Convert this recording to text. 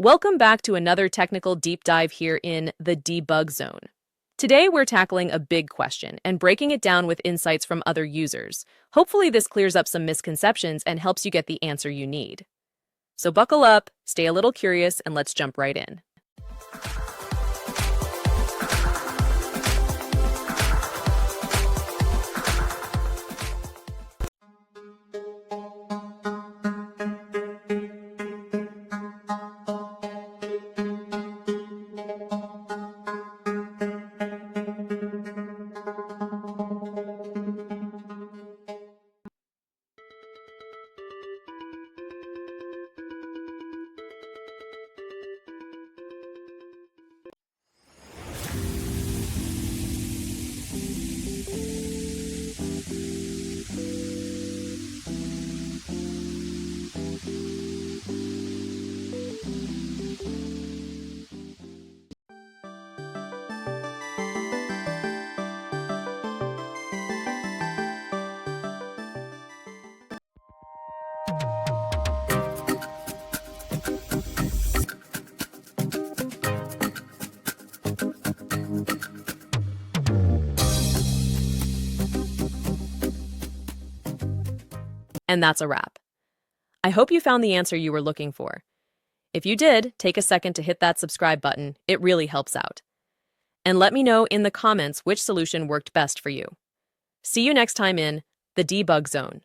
Welcome back to another technical deep dive here in the debug zone. Today, we're tackling a big question and breaking it down with insights from other users. Hopefully, this clears up some misconceptions and helps you get the answer you need. So buckle up, stay a little curious, and let's jump right in. And that's a wrap. I hope you found the answer you were looking for. If you did, take a second to hit that subscribe button. It really helps out. And let me know in the comments which solution worked best for you. See you next time in the debug zone.